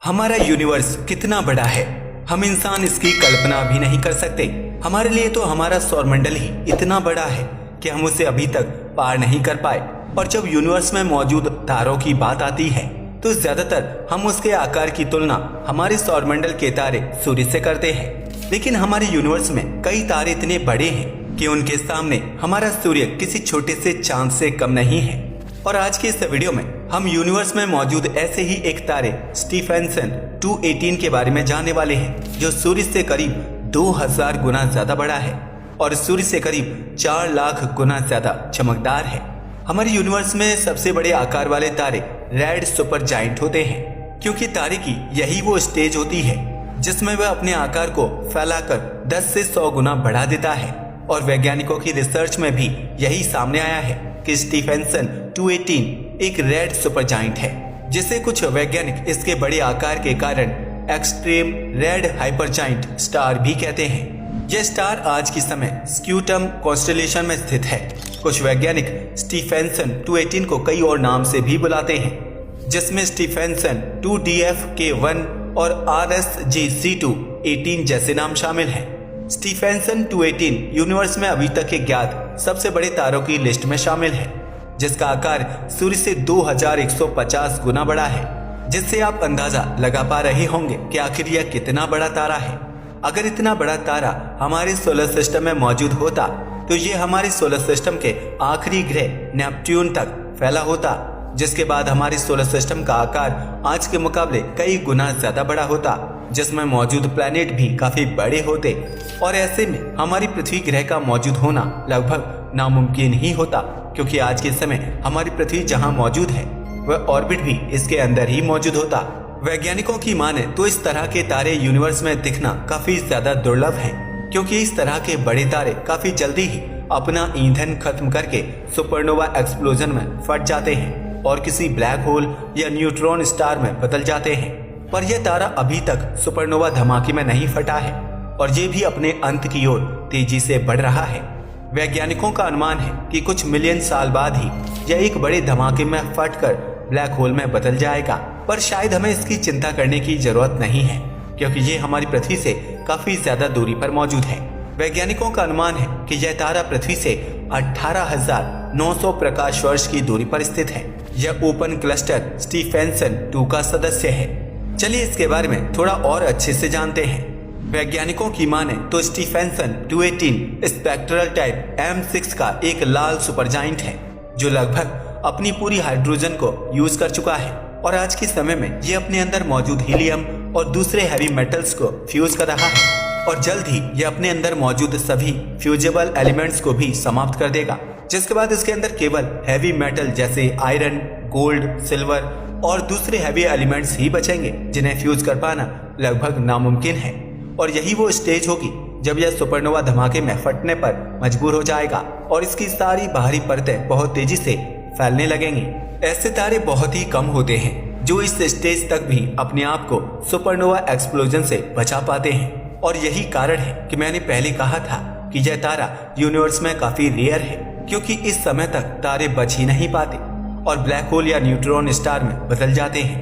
हमारा यूनिवर्स कितना बड़ा है, हम इंसान इसकी कल्पना भी नहीं कर सकते। हमारे लिए तो हमारा सौरमंडल ही इतना बड़ा है कि हम उसे अभी तक पार नहीं कर पाए। और जब यूनिवर्स में मौजूद तारों की बात आती है तो ज्यादातर हम उसके आकार की तुलना हमारे सौरमंडल के तारे सूर्य से करते हैं। लेकिन हमारे यूनिवर्स में कई तारे इतने बड़े हैं कि उनके सामने हमारा सूर्य किसी छोटे से चांद से कम नहीं है। और आज के इस वीडियो में हम यूनिवर्स में मौजूद ऐसे ही एक तारे स्टीफेंसन 218 के बारे में जानने वाले हैं, जो सूर्य से करीब 2000 गुना ज्यादा बड़ा है और सूर्य से करीब 4 लाख गुना ज्यादा चमकदार है। हमारे यूनिवर्स में सबसे बड़े आकार वाले तारे रेड सुपर जायंट होते हैं, क्योंकि तारे की यही वो स्टेज होती है जिसमें वह अपने आकार को फैलाकर 10 से 100 गुना बढ़ा देता है। और वैज्ञानिकों की रिसर्च में भी यही सामने आया है कि स्टीफेंसन 218 एक रेड सुपर जायंट है, जिसे कुछ वैज्ञानिक इसके बड़े आकार के कारण extreme red hyper giant star भी कहते हैं। यह स्टार आज के समय स्क्यूटम कॉन्स्टेलेशन में स्थित है। कुछ वैज्ञानिक स्टीफेंसन 218 को कई और नाम से भी बुलाते हैं, जिसमें स्टीफेंसन 2DF-K1 और RSGC2-18 जैसे नाम शामिल हैं। स्टीफेंसन 218 यूनिवर्स में अभी तक के ज्ञात सबसे बड़े तारों की लिस्ट में शामिल है, जिसका आकार सूर्य से 2150 गुना बड़ा है, जिससे आप अंदाजा लगा पा रहे होंगे कि आखिर यह कितना बड़ा तारा है। अगर इतना बड़ा तारा हमारे सोलर सिस्टम में मौजूद होता तो ये हमारे सोलर सिस्टम के आखिरी ग्रह नेपट्यून तक फैला होता, जिसके बाद हमारे सोलर सिस्टम का आकार आज के मुकाबले कई गुना ज्यादा बड़ा होता, जिसमें मौजूद प्लैनेट भी काफी बड़े होते। और ऐसे में हमारी पृथ्वी ग्रह का मौजूद होना लगभग नामुमकिन ही होता, क्योंकि आज के समय हमारी पृथ्वी जहां मौजूद है वह ऑर्बिट भी इसके अंदर ही मौजूद होता। वैज्ञानिकों की माने तो इस तरह के तारे यूनिवर्स में दिखना काफी ज्यादा दुर्लभ है, क्योंकि इस तरह के बड़े तारे काफी जल्दी ही अपना ईंधन खत्म करके सुपरनोवा एक्सप्लोजन में फट जाते हैं और किसी ब्लैक होल या न्यूट्रॉन स्टार में बदल जाते हैं। पर यह तारा अभी तक सुपरनोवा धमाके में नहीं फटा है और ये भी अपने अंत की ओर तेजी से बढ़ रहा है। वैज्ञानिकों का अनुमान है कि कुछ मिलियन साल बाद ही यह एक बड़े धमाके में फटकर ब्लैक होल में बदल जाएगा। पर शायद हमें इसकी चिंता करने की जरूरत नहीं है, क्योंकि ये हमारी पृथ्वी से काफी ज्यादा दूरी पर मौजूद है। वैज्ञानिकों का अनुमान है कि यह तारा पृथ्वी से 18,900 प्रकाश वर्ष की दूरी पर स्थित है। यह ओपन क्लस्टर स्टीफेंसन 2 का सदस्य है। चलिए इसके बारे में थोड़ा और अच्छे से जानते हैं। वैज्ञानिकों की माने तो स्टीफेंसन 218 स्पेक्ट्रल टाइप M6 का एक लाल सुपर जायंट है, जो लगभग अपनी पूरी हाइड्रोजन को यूज कर चुका है और आज के समय में ये अपने अंदर मौजूद हीलियम और दूसरे हैवी मेटल्स को फ्यूज कर रहा है और जल्द ही ये अपने अंदर मौजूद सभी फ्यूजेबल एलिमेंट्स को भी समाप्त कर देगा, जिसके बाद इसके अंदर केवल हैवी मेटल जैसे आयरन, गोल्ड, सिल्वर और दूसरे हैवी एलिमेंट्स ही बचेंगे, जिन्हें फ्यूज कर पाना लगभग नामुमकिन है। और यही वो स्टेज होगी जब यह सुपरनोवा धमाके में फटने पर मजबूर हो जाएगा और इसकी सारी बाहरी परतें बहुत तेजी से फैलने लगेंगी। ऐसे तारे बहुत ही कम होते हैं जो इस स्टेज तक भी अपने आप को सुपरनोवा एक्सप्लोजन से बचा पाते हैं। और यही कारण है कि मैंने पहले कहा था कि यह तारा यूनिवर्स में काफी रेयर है, क्योंकि इस समय तक तारे बच ही नहीं पाते और ब्लैक होल या न्यूट्रॉन स्टार में बदल जाते हैं।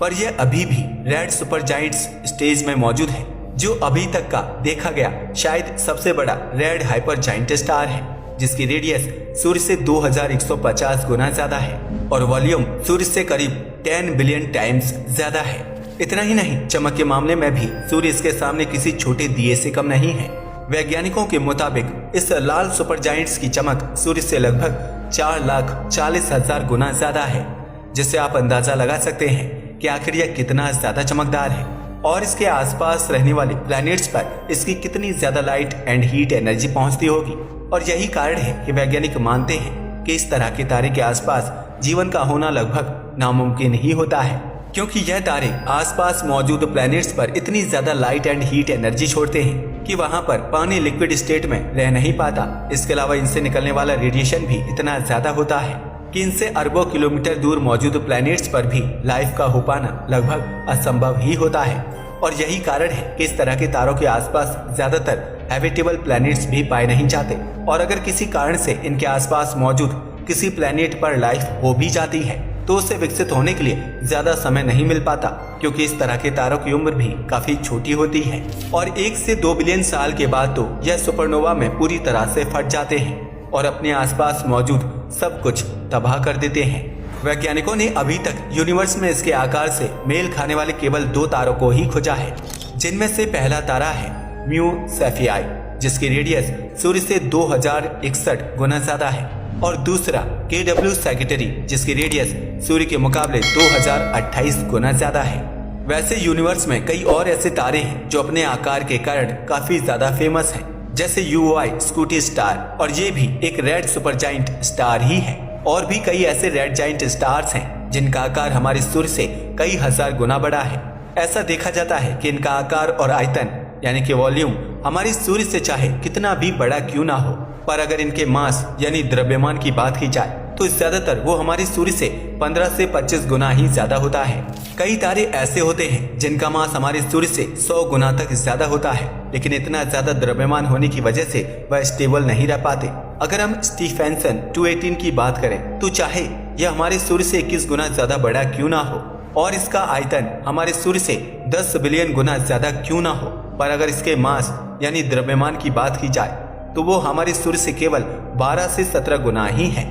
पर यह अभी भी रेड सुपर जायंट्स स्टेज में मौजूद है, जो अभी तक का देखा गया शायद सबसे बड़ा रेड हाइपर जायंट स्टार है, जिसकी रेडियस सूर्य से 2150 गुना ज्यादा है और वॉल्यूम सूर्य से करीब 10 बिलियन टाइम्स ज्यादा है। इतना ही नहीं, चमक के मामले में भी सूर्य इसके सामने किसी छोटे दिए से कम नहीं है। वैज्ञानिकों के मुताबिक इस लाल सुपर जायंट्स की चमक सूर्य से लगभग 4,40,000 गुना ज्यादा है, जिससे आप अंदाजा लगा सकते हैं कि आखिर यह कितना ज्यादा चमकदार है और इसके आसपास रहने वाले प्लैनेट्स पर इसकी कितनी ज्यादा लाइट एंड हीट एनर्जी पहुंचती होगी। और यही कारण है कि वैज्ञानिक मानते हैं कि इस तरह के तारे के आसपास जीवन का होना लगभग नामुमकिन ही होता है, क्योंकि यह तारे आसपास मौजूद प्लैनेट्स पर इतनी ज्यादा लाइट एंड हीट एनर्जी छोड़ते हैं कि वहां पर पानी लिक्विड स्टेट में रह नहीं पाता। इसके अलावा इनसे निकलने वाला रेडिएशन भी इतना ज्यादा होता है कि इनसे अरबों किलोमीटर दूर मौजूद प्लैनेट्स पर भी लाइफ का हो पाना लगभग असंभव ही होता है। और यही कारण है कि इस तरह के तारों के आसपास ज्यादातर हैबिटेबल प्लैनेट्स भी पाए नहीं जाते। और अगर किसी कारण से इनके आसपास मौजूद किसी प्लैनेट पर लाइफ हो भी जाती है तो उसे विकसित होने के लिए ज्यादा समय नहीं मिल पाता, क्योंकि इस तरह के तारों की उम्र भी काफी छोटी होती है और 1 से 2 बिलियन साल के बाद तो यह सुपरनोवा में पूरी तरह से फट जाते हैं और अपने आसपास मौजूद सब कुछ तबाह कर देते हैं। वैज्ञानिकों ने अभी तक यूनिवर्स में इसके आकार से मेल खाने वाले केवल 2 तारों को ही खोजा है, जिनमें से पहला तारा है म्यू सेफियाई, जिसकी रेडियस सूर्य से 2061 गुना ज्यादा है, और दूसरा KW सैगिटेरी, जिसकी रेडियस सूर्य के मुकाबले 2028 गुना ज्यादा है। वैसे यूनिवर्स में कई और ऐसे तारे हैं जो अपने आकार के कारण काफी ज्यादा फेमस हैं, जैसे UY स्कूटी स्टार, और ये भी एक रेड सुपरजाइंट स्टार ही है। और भी कई ऐसे रेड जाइंट स्टार्स हैं जिनका आकार हमारे सूर्य से कई हजार गुना बड़ा है। ऐसा देखा जाता है कि इनका आकार और आयतन यानी कि वॉल्यूम हमारे सूर्य से चाहे कितना भी बड़ा क्यों ना हो, पर अगर इनके मास यानी द्रव्यमान की बात की जाए तो ज्यादातर वो हमारे सूर्य से 15 से 25 गुना ही ज्यादा होता है। कई तारे ऐसे होते हैं जिनका मास हमारे सूर्य से 100 गुना तक ज्यादा होता है, लेकिन इतना ज्यादा द्रव्यमान होने की वजह से वह स्टेबल नहीं रह पाते। अगर हम स्टीफेंसन 218 की बात करें तो चाहे यह हमारे सूर्य से 21 गुना ज्यादा बड़ा क्यों ना हो और इसका आयतन हमारे सूर्य से 10 बिलियन गुना ज्यादा क्यों ना हो, पर अगर इसके मास यानी द्रव्यमान की बात की जाए तो वो हमारे सूर्य से केवल 12 से 17 गुना ही है।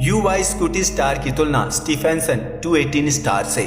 UY स्कूटी स्टार की तुलना स्टीफेंसन 218 स्टार से।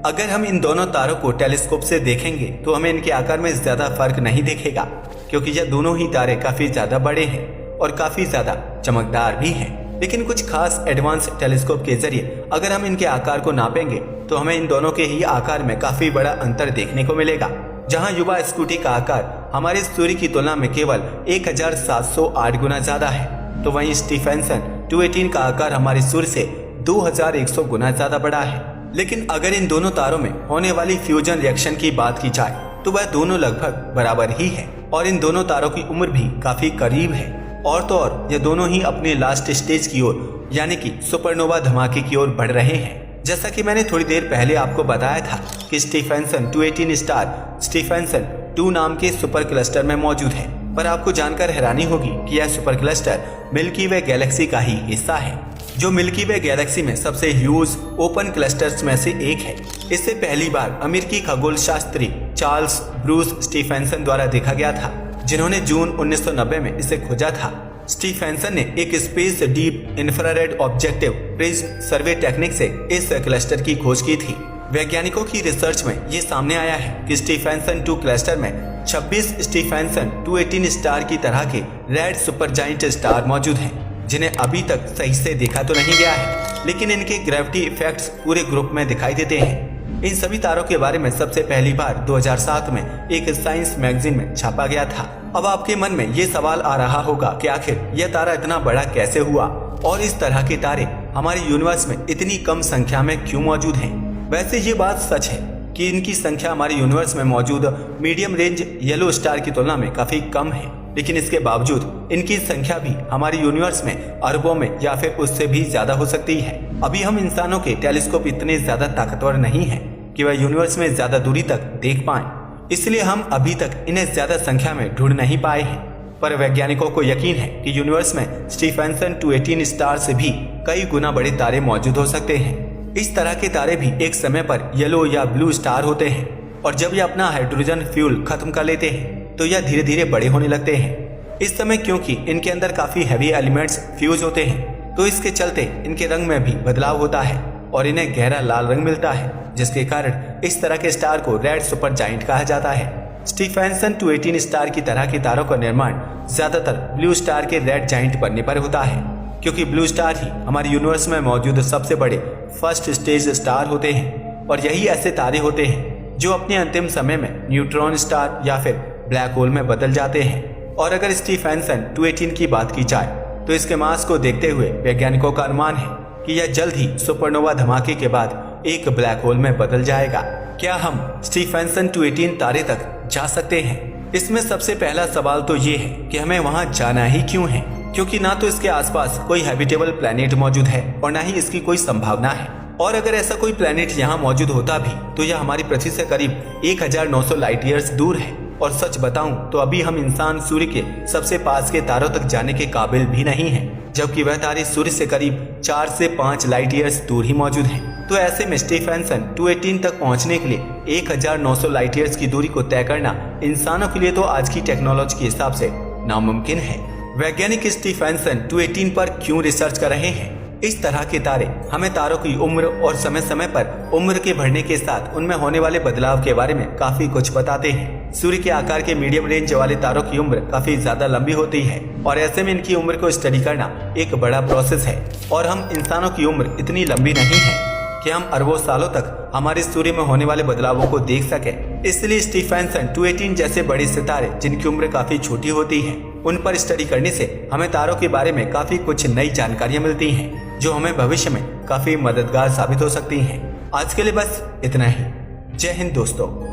अगर हम इन दोनों तारों को टेलीस्कोप से देखेंगे तो हमें इनके आकार में ज्यादा फर्क नहीं दिखेगा, क्योंकि यह दोनों ही तारे काफी ज्यादा बड़े हैं और काफी ज्यादा चमकदार भी हैं। लेकिन कुछ खास एडवांस टेलीस्कोप के जरिए अगर हम इनके आकार को नापेंगे तो हमें इन दोनों के ही आकार में काफी बड़ा अंतर देखने को मिलेगा। जहां युवा स्कूटी का आकार हमारे सूर्य की तुलना में केवल 1708 गुना ज्यादा है, तो वहीं स्टीफेंसन 218 का आकार हमारे सूर्य से 2100 गुना ज्यादा बड़ा है। लेकिन अगर इन दोनों तारों में होने वाली फ्यूजन रिएक्शन की बात की जाए तो वह दोनों लगभग बराबर ही है और इन दोनों तारों की उम्र भी काफी करीब है। और तो और ये दोनों ही अपने लास्ट स्टेज की ओर यानी कि सुपरनोवा धमाके की ओर बढ़ रहे हैं। जैसा कि मैंने थोड़ी देर पहले आपको बताया था कि स्टीफेंसन 218 स्टार स्टीफेंसन 2 नाम के सुपर क्लस्टर में मौजूद है, पर आपको जानकर हैरानी होगी कि यह सुपर क्लस्टर मिल्की वे गैलेक्सी का ही हिस्सा है, जो मिल्की वे गैलेक्सी में सबसे ह्यूज ओपन क्लस्टर्स में से एक है। इसे पहली बार अमेरिकी खगोल शास्त्री चार्ल्स ब्रूस स्टीफेंसन द्वारा देखा गया था, जिन्होंने जून 1990 में इसे खोजा था। स्टीफेंसन ने एक space deep infrared objective prism survey technique से इस क्लस्टर की खोज की थी। वैज्ञानिकों की रिसर्च में ये सामने आया है कि स्टीफेंसन 2 क्लस्टर में 26 स्टीफेंसन 218 स्टार की तरह के रेड सुपरजाइंट स्टार मौजूद हैं, जिन्हें अभी तक सही से देखा तो नहीं गया है, लेकिन इनके ग्रेविटी इफेक्ट्स पूरे ग्रुप में दिखाई देते हैं। इन सभी तारों के बारे में सबसे पहली बार 2007 में एक साइंस मैगजीन में छापा गया था। अब आपके मन में ये सवाल आ रहा होगा कि आखिर यह तारा इतना बड़ा कैसे हुआ और इस तरह के तारे हमारे यूनिवर्स में इतनी कम संख्या में क्यों मौजूद हैं? वैसे ये बात सच है कि इनकी संख्या हमारे यूनिवर्स में मौजूद मीडियम रेंज येलो स्टार की तुलना में काफी कम है, लेकिन इसके बावजूद इनकी संख्या भी हमारे यूनिवर्स में अरबों में या फिर उससे भी ज्यादा हो सकती है। अभी हम इंसानों के टेलीस्कोप इतने ज्यादा ताकतवर नहीं है कि वह यूनिवर्स में ज्यादा दूरी तक देख पाएं, इसलिए हम अभी तक इन्हें ज्यादा संख्या में ढूंढ नहीं पाए हैं। पर वैज्ञानिकों को यकीन है कि यूनिवर्स में स्टीफेंसन 218 स्टार से भी कई गुना बड़े तारे मौजूद हो सकते हैं। इस तरह के तारे भी एक समय पर येलो या ब्लू स्टार होते हैं और जब ये अपना हाइड्रोजन फ्यूल खत्म कर लेते हैं तो यह धीरे धीरे बड़े होने लगते हैं। इस समय क्योंकि इनके अंदर काफी हैवी एलिमेंट्स फ्यूज होते हैं तो इसके चलते इनके रंग में भी बदलाव होता है और इन्हें गहरा लाल रंग मिलता है, जिसके कारण इस तरह के स्टार को रेड सुपर जाइंट कहा जाता है। स्टीफेंसन 218 स्टार की तरह के तारों का निर्माण ज्यादातर ब्लू स्टार के रेड जाइंट बनने पर होता है, क्योंकि ब्लू स्टार ही हमारे यूनिवर्स में मौजूद सबसे बड़े फर्स्ट स्टेज स्टार होते हैं और यही ऐसे तारे होते हैं जो अपने अंतिम समय में न्यूट्रॉन स्टार या फिर ब्लैक होल में बदल जाते हैं। और अगर स्टीफेंसन 218 की बात की जाए तो इसके मास को देखते हुए वैज्ञानिकों का अनुमान है कि यह जल्द ही सुपरनोवा धमाके के बाद एक ब्लैक होल में बदल जाएगा। क्या हम स्टीफेंसन 218 तारे तक जा सकते हैं? इसमें सबसे पहला सवाल तो ये है कि हमें वहां जाना ही क्यों है, क्योंकि ना तो इसके आसपास कोई हैबिटेबल प्लेनेट मौजूद है और ना ही इसकी कोई संभावना है। और अगर ऐसा कोई प्लेनेट यहाँ मौजूद होता भी तो यह हमारी पृथ्वी से करीब 1900 लाइट ईयर्स दूर है। और सच बताऊं तो अभी हम इंसान सूर्य के सबसे पास के तारों तक जाने के काबिल भी नहीं है, जबकि वह तारे सूर्य से करीब 4 से 5 लाइट ईयर्स दूर ही मौजूद हैं। तो ऐसे में स्टीफेंसन 218 तक पहुंचने के लिए 1900 लाइट ईयर्स की दूरी को तय करना इंसानों के लिए तो आज की टेक्नोलॉजी के हिसाब से नामुमकिन है। वैज्ञानिक स्टीफेंसन 218 पर क्यों रिसर्च कर रहे हैं? इस तरह के तारे हमें तारों की उम्र और समय समय पर उम्र के बढ़ने के साथ उनमें होने वाले बदलाव के बारे में काफी कुछ बताते हैं। सूर्य के आकार के मीडियम रेंज वाले तारों की उम्र काफी ज्यादा लंबी होती है और ऐसे में इनकी उम्र को स्टडी करना एक बड़ा प्रोसेस है और हम इंसानों की उम्र इतनी लंबी नहीं है कि हम अरबों सालों तक हमारे सूर्य में होने वाले बदलावों को देख सके। इसलिए स्टीफेंसन 218 जैसे बड़े सितारे जिनकी उम्र काफी छोटी होती है उन पर स्टडी करने से हमें तारों के बारे में काफी कुछ नई जानकारियां मिलती हैं जो हमें भविष्य में काफी मददगार साबित हो सकती हैं। आज के लिए बस इतना ही। जय हिंद दोस्तों।